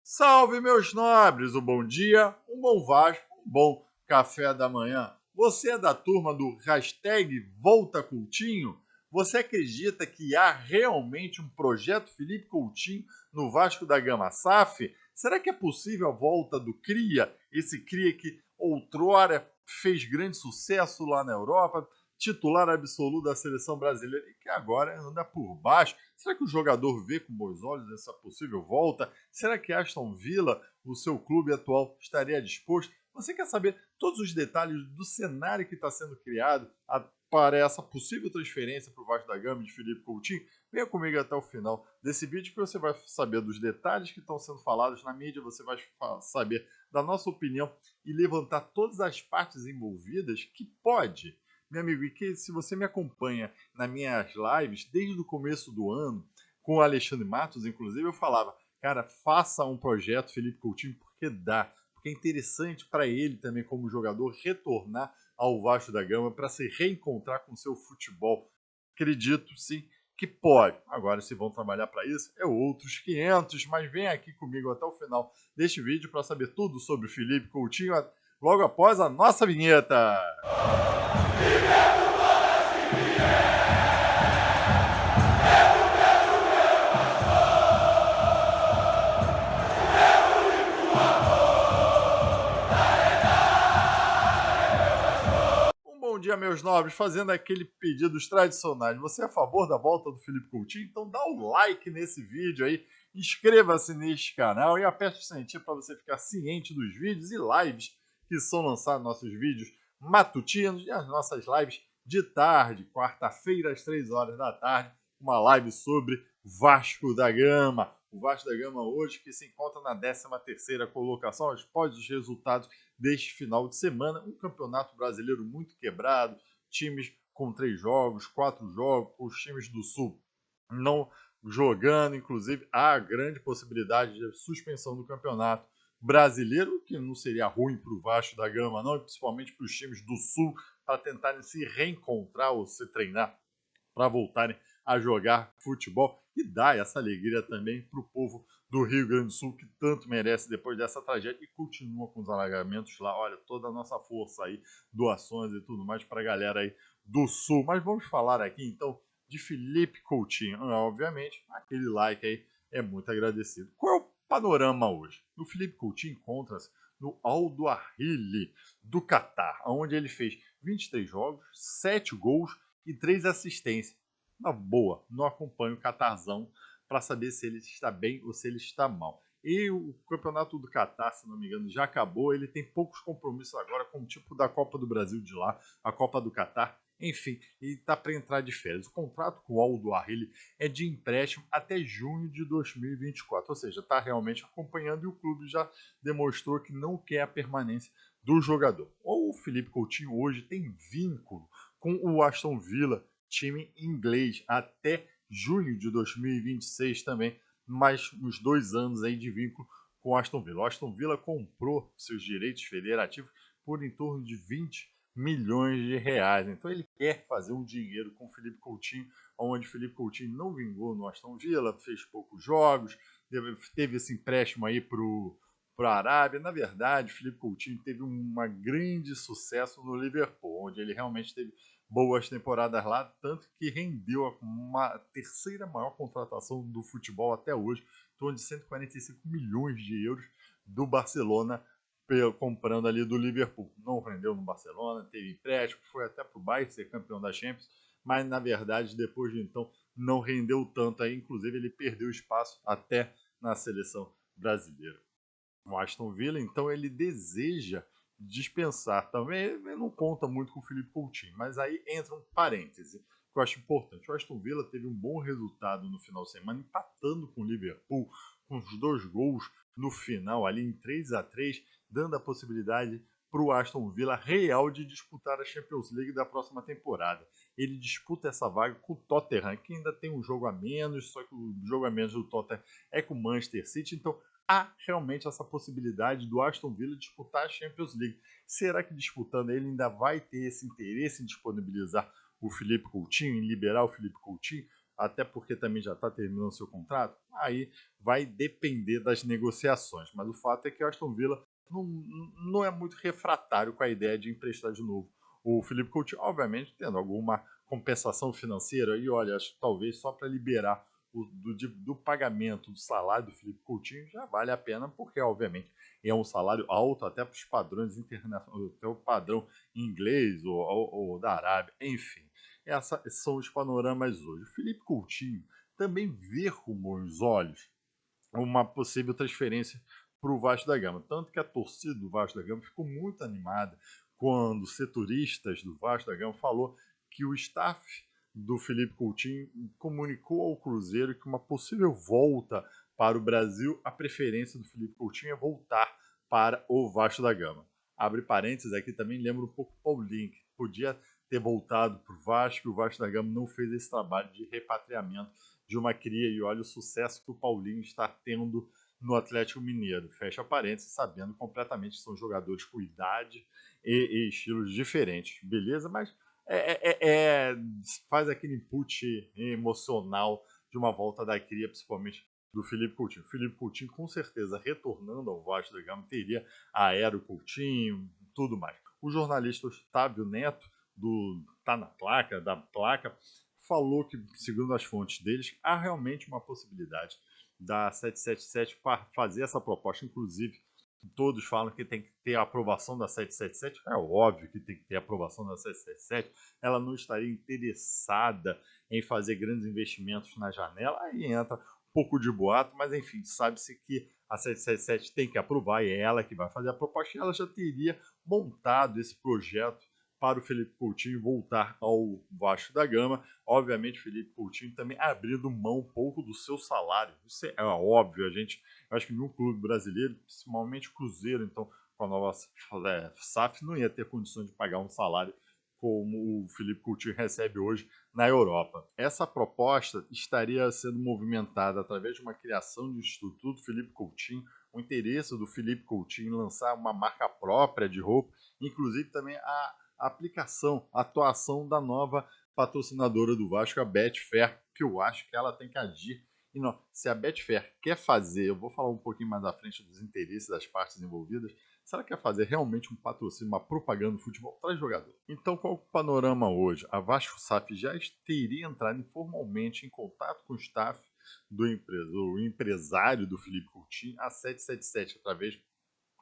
Salve, meus nobres! Um bom dia, um bom Vasco, um bom café da manhã. Você é da turma do hashtag Volta Coutinho? Você acredita que há realmente um projeto Felipe Coutinho no Vasco da Gama SAF? Será que é possível a volta do Cria? Esse Cria que outrora fez grande sucesso lá na Europa, titular absoluto da seleção brasileira e que agora anda por baixo. Será que o jogador vê com bons olhos essa possível volta? Será que Aston Villa, o seu clube atual, estaria disposto? Você quer saber todos os detalhes do cenário que está sendo criado para essa possível transferência para o Vasco da Gama de Felipe Coutinho? Venha comigo até o final desse vídeo que você vai saber dos detalhes que estão sendo falados na mídia, você vai saber da nossa opinião e levantar todas as partes envolvidas que pode. Meu amigo, e que se você me acompanha nas minhas lives desde o começo do ano, com o Alexandre Matos, inclusive, eu falava, cara, faça um projeto Felipe Coutinho porque dá. Porque é interessante para ele também, como jogador, retornar ao Vasco da Gama para se reencontrar com seu futebol. Acredito, sim, que pode. Agora, se vão trabalhar para isso, é outros 500. Mas vem aqui comigo até o final deste vídeo para saber tudo sobre o Felipe Coutinho logo após a nossa vinheta. Bom dia, meus nobres, fazendo aquele pedidos tradicionais. Você é a favor da volta do Felipe Coutinho? Então dá o like nesse vídeo aí, inscreva-se neste canal e aperte o sininho para você ficar ciente dos vídeos e lives que são lançados, nossos vídeos matutinos e as nossas lives de tarde, quarta-feira às 3 horas da tarde, uma live sobre Vasco da Gama. O Vasco da Gama hoje que se encontra na 13ª colocação após os resultados deste final de semana. Um campeonato brasileiro muito quebrado, times com 3 jogos, 4 jogos, os times do Sul não jogando, inclusive há grande possibilidade de suspensão do campeonato brasileiro, que não seria ruim para o Vasco da Gama, não, e principalmente para os times do Sul, para tentarem se reencontrar ou se treinar para voltarem a jogar futebol e dar essa alegria também para o povo do Rio Grande do Sul, que tanto merece depois dessa tragédia e continua com os alagamentos lá. Olha, toda a nossa força aí, doações e tudo mais para a galera aí do Sul. Mas vamos falar aqui então de Felipe Coutinho. Obviamente, aquele like aí é muito agradecido. Qual é o panorama hoje? O Felipe Coutinho encontra-se no Aldo Arhili do Catar, onde ele fez 23 jogos, 7 gols e 3 assistências. Na boa, não acompanho o Catarzão para saber se ele está bem ou se ele está mal. E o campeonato do Catar, se não me engano, já acabou. Ele tem poucos compromissos agora com o tipo da Copa do Brasil de lá, a Copa do Catar. Enfim, ele está para entrar de férias. O contrato com o Aldo Arhili é de empréstimo até junho de 2024. Ou seja, está realmente acompanhando e o clube já demonstrou que não quer a permanência do jogador. O Felipe Coutinho hoje tem vínculo com o Aston Villa, time inglês, até junho de 2026 também, mais uns 2 anos aí de vínculo com o Aston Villa. O Aston Villa comprou seus direitos federativos por em torno de 20 milhões de reais. Então ele quer fazer um dinheiro com o Felipe Coutinho, onde o Felipe Coutinho não vingou no Aston Villa, fez poucos jogos, teve esse empréstimo aí para a Arábia. Na verdade, o Felipe Coutinho teve um grande sucesso no Liverpool, onde ele realmente teve boas temporadas lá, tanto que rendeu uma terceira maior contratação do futebol até hoje, em torno de 145 milhões de euros do Barcelona, comprando ali do Liverpool. Não rendeu no Barcelona, teve empréstimo, foi até para o Bayern ser campeão da Champions, mas na verdade depois de então não rendeu tanto aí, inclusive ele perdeu espaço até na seleção brasileira. O Aston Villa, então, ele deseja dispensar também. Ele não conta muito com o Felipe Coutinho, mas aí entra um parêntese que eu acho importante. O Aston Villa teve um bom resultado no final de semana, empatando com o Liverpool, com os 2 gols no final, ali em 3-3, dando a possibilidade para o Aston Villa real de disputar a Champions League da próxima temporada. Ele disputa essa vaga com o Tottenham, que ainda tem um jogo a menos, só que o jogo a menos do Tottenham é com o Manchester City, então há realmente essa possibilidade do Aston Villa disputar a Champions League. Será que disputando ele ainda vai ter esse interesse em disponibilizar o Felipe Coutinho, em liberar o Felipe Coutinho? até porque também já está terminando seu contrato, aí vai depender das negociações. Mas o fato é que o Aston Villa não, não é muito refratário com a ideia de emprestar de novo o Philippe Coutinho, obviamente tendo alguma compensação financeira, e olha, acho que talvez só para liberar do pagamento do salário do Philippe Coutinho já vale a pena, porque obviamente é um salário alto até para os padrões internacionais, até o padrão inglês ou da Arábia, enfim. Esses são os panoramas hoje. O Philippe Coutinho também vê com bons olhos uma possível transferência para o Vasco da Gama. Tanto que a torcida do Vasco da Gama ficou muito animada quando setoristas do Vasco da Gama falou que o staff do Philippe Coutinho comunicou ao Cruzeiro que uma possível volta para o Brasil, a preferência do Philippe Coutinho é voltar para o Vasco da Gama. Abre parênteses aqui, também lembra um pouco o Paulinho, que podia ter voltado para o Vasco, e o Vasco da Gama não fez esse trabalho de repatriamento de uma cria, e olha o sucesso que o Paulinho está tendo no Atlético Mineiro. Fecha parênteses, sabendo completamente que são jogadores com idade e estilos diferentes, beleza? Mas faz aquele input emocional de uma volta da cria, principalmente do Philippe Coutinho. O Philippe Coutinho, com certeza, retornando ao Vasco da Gama, teria Aero Coutinho, tudo mais. O jornalista Otávio Neto, do Tá na Placa, da Placa, falou que, segundo as fontes deles, há realmente uma possibilidade da 777 fazer essa proposta. Inclusive, todos falam que tem que ter a aprovação da 777. É óbvio que tem que ter a aprovação da 777. Ela não estaria interessada em fazer grandes investimentos na janela. Aí entra um pouco de boato, mas enfim, sabe-se que a 777 tem que aprovar e é ela que vai fazer a proposta. E ela já teria montado esse projeto para o Philippe Coutinho voltar ao Vasco da Gama. Obviamente, o Philippe Coutinho também abrindo mão um pouco do seu salário. Isso é óbvio, eu acho que nenhum clube brasileiro, principalmente o Cruzeiro, então, com a nova SAF, não ia ter condições de pagar um salário como o Philippe Coutinho recebe hoje na Europa. Essa proposta estaria sendo movimentada através de uma criação de um Instituto Philippe Coutinho, o interesse do Philippe Coutinho em lançar uma marca própria de roupa, inclusive também a aplicação, a atuação da nova patrocinadora do Vasco, a Betfair, que eu acho que ela tem que agir. E não, se a Betfair quer fazer, eu vou falar um pouquinho mais à frente dos interesses das partes envolvidas, se ela quer fazer realmente um patrocínio, uma propaganda no futebol, traz jogador. Então, qual é o panorama hoje? A Vasco SAF já teria entrado informalmente em contato com o staff do empresário do Philippe Coutinho, a 777, através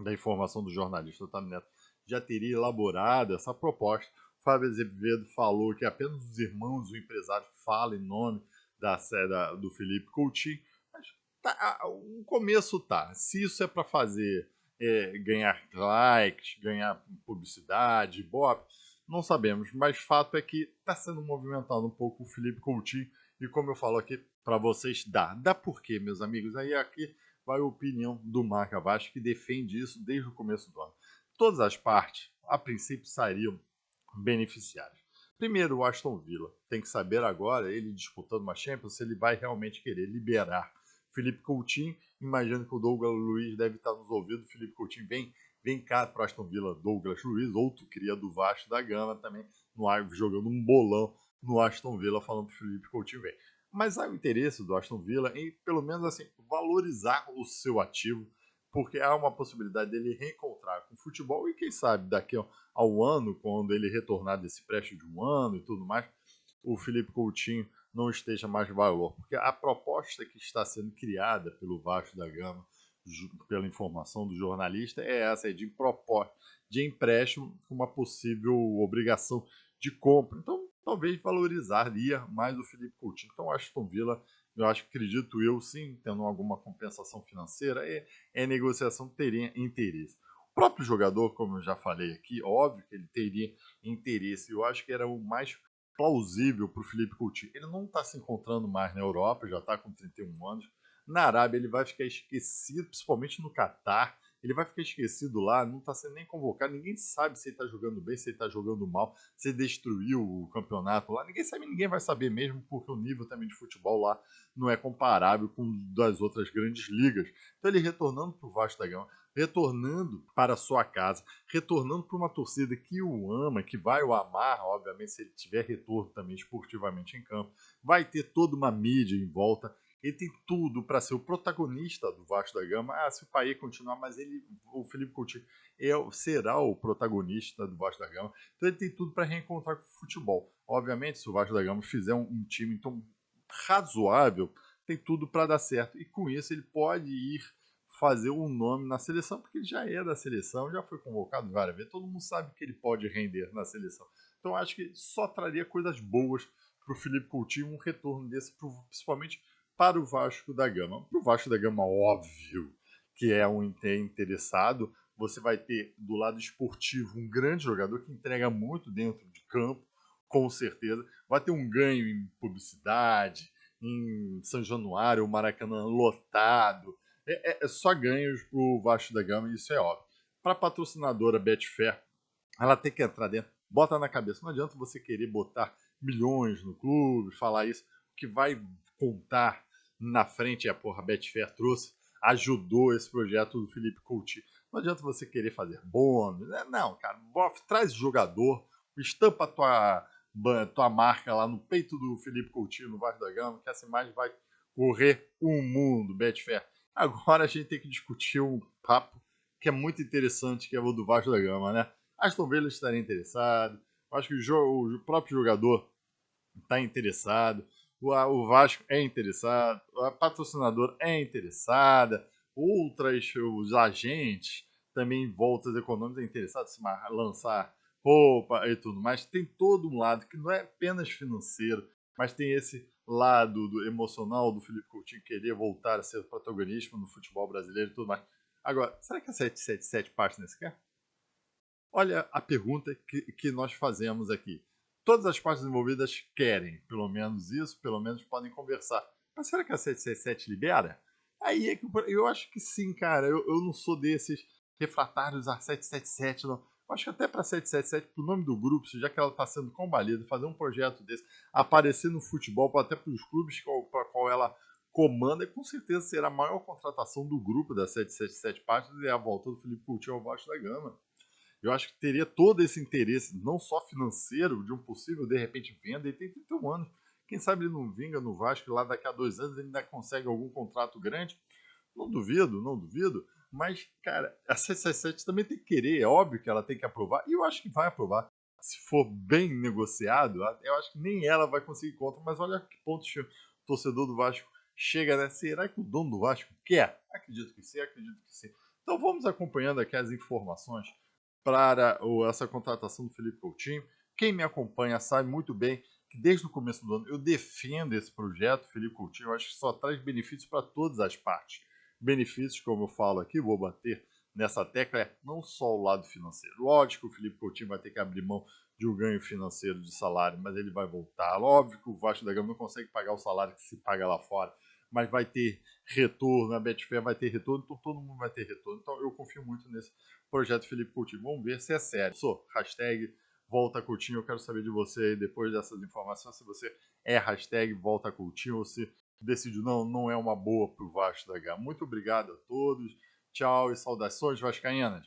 da informação do jornalista Otávio Neto, já teria elaborado essa proposta. Fábio Azevedo falou que apenas os irmãos do empresário falam em nome da sede do Philippe Coutinho. Mas o começo tá. Se isso é para fazer ganhar likes, ganhar publicidade, bop, não sabemos. Mas fato é que está sendo movimentado um pouco o Philippe Coutinho. E como eu falo aqui para vocês, dá. Dá por quê, meus amigos? Aí aqui vai a opinião do Marca Vasco, que defende isso desde o começo do ano. Todas as partes, a princípio, sairiam beneficiárias. Primeiro, o Aston Villa tem que saber agora, ele disputando uma Champions, se ele vai realmente querer liberar Philippe Coutinho. Imagino que o Douglas Luiz deve estar nos ouvidos. Philippe Coutinho, vem cá para o Aston Villa, Douglas Luiz, outro cria do Vasco da Gama também, no ar, jogando um bolão no Aston Villa, falando para o Philippe Coutinho, vem. Mas há o interesse do Aston Villa em, pelo menos assim, valorizar o seu ativo, porque há uma possibilidade dele reencontrar com o futebol e quem sabe daqui ao ano, quando ele retornar desse empréstimo de um ano e tudo mais, o Philippe Coutinho não esteja mais valor. Porque a proposta que está sendo criada pelo Vasco da Gama, pela informação do jornalista, é essa, é de proposta de empréstimo com uma possível obrigação de compra. Então, talvez valorizaria mais o Philippe Coutinho. Então, o Aston Villa, eu acho, acredito eu, sim, tendo alguma compensação financeira, negociação teria interesse. O próprio jogador, como eu já falei aqui, óbvio que ele teria interesse. Eu acho que era o mais plausível para o Philippe Coutinho. Ele não está se encontrando mais na Europa, já está com 31 anos. Na Arábia ele vai ficar esquecido, principalmente no Catar. ele vai ficar esquecido lá, não está sendo nem convocado, ninguém sabe se ele está jogando bem, se ele está jogando mal, se ele destruiu o campeonato lá, ninguém sabe, ninguém vai saber mesmo, porque o nível também de futebol lá não é comparável com o das outras grandes ligas. Então ele retornando para o Vasco da Gama, retornando para a sua casa, retornando para uma torcida que o ama, que vai o amar, obviamente, se ele tiver retorno também esportivamente em campo, vai ter toda uma mídia em volta. Ele tem tudo para ser o protagonista do Vasco da Gama. Ah, se o Paê continuar, mas o Felipe Coutinho será o protagonista do Vasco da Gama. Então ele tem tudo para reencontrar com o futebol. Obviamente, se o Vasco da Gama fizer um time então razoável, tem tudo para dar certo. E com isso ele pode ir fazer um nome na seleção, porque ele já é da seleção, já foi convocado várias vezes, todo mundo sabe que ele pode render na seleção. Então acho que só traria coisas boas para o Felipe Coutinho, um retorno desse, principalmente para o Vasco da Gama. Para o Vasco da Gama, óbvio que é um interessado, você vai ter do lado esportivo um grande jogador que entrega muito dentro de campo, com certeza. Vai ter um ganho em publicidade, em São Januário, o Maracanã lotado. É só ganhos para o Vasco da Gama, isso é óbvio. Para a patrocinadora Betfair, ela tem que entrar dentro, bota na cabeça. Não adianta você querer botar milhões no clube, falar isso, o que vai contar na frente é, porra, a Betfair trouxe, ajudou esse projeto do Felipe Coutinho. Não adianta você querer fazer bônus, né? Não, cara, traz jogador, estampa tua marca lá no peito do Felipe Coutinho, no Vasco da Gama, que essa imagem vai correr o mundo, Betfair. Agora a gente tem que discutir um papo que é muito interessante, que é o do Vasco da Gama, né? Aston Villa estaria interessado, acho que o próprio jogador está interessado, o Vasco é interessado, a patrocinadora é interessada, os agentes também voltas econômicas é interessados em lançar roupa e tudo mais. Tem todo um lado que não é apenas financeiro, mas tem esse lado do emocional do Felipe Coutinho querer voltar a ser protagonista no futebol brasileiro e tudo mais. Agora, será que a 777 Partners quer? Olha a pergunta que nós fazemos aqui. Todas as partes envolvidas querem, pelo menos isso, pelo menos podem conversar. Mas será que a 777 libera? Aí é que eu acho que sim, cara. Eu não sou desses refratários a 777, não. Eu acho que até para 777, pro nome do grupo, já que ela está sendo combalida, fazer um projeto desse, aparecer no futebol, até para os clubes para qual ela comanda, com certeza será a maior contratação do grupo da 777 Partners e a volta do Felipe Coutinho ao Vasco da Gama. Eu acho que teria todo esse interesse, não só financeiro, de um possível, de repente, venda. Ele tem 31 anos. Quem sabe ele não vinga no Vasco e lá daqui a 2 anos ele ainda consegue algum contrato grande. Não duvido, não duvido. Mas, cara, a 777 também tem que querer. É óbvio que ela tem que aprovar. E eu acho que vai aprovar. Se for bem negociado, eu acho que nem ela vai conseguir contra. Mas olha que ponto o torcedor do Vasco chega, né? Será que o dono do Vasco quer? Acredito que sim, acredito que sim. Então vamos acompanhando aqui as informações para essa contratação do Felipe Coutinho. Quem me acompanha sabe muito bem que desde o começo do ano eu defendo esse projeto, Felipe Coutinho. Eu acho que só traz benefícios para todas as partes. Benefícios, como eu falo aqui, vou bater nessa tecla, é não só o lado financeiro. Lógico que o Felipe Coutinho vai ter que abrir mão de um ganho financeiro de salário, mas ele vai voltar. Óbvio que o Vasco da Gama não consegue pagar o salário que se paga lá fora, mas vai ter retorno, a Betfair vai ter retorno, então todo mundo vai ter retorno. Então eu confio muito nesse projeto Felipe Coutinho. Vamos ver se é sério. Hashtag volta Coutinho. Eu quero saber de você aí, depois dessas informações, se você é hashtag volta Coutinho ou se decidiu não é uma boa pro Vasco da Gama. Muito obrigado a todos. Tchau e saudações vascaínas.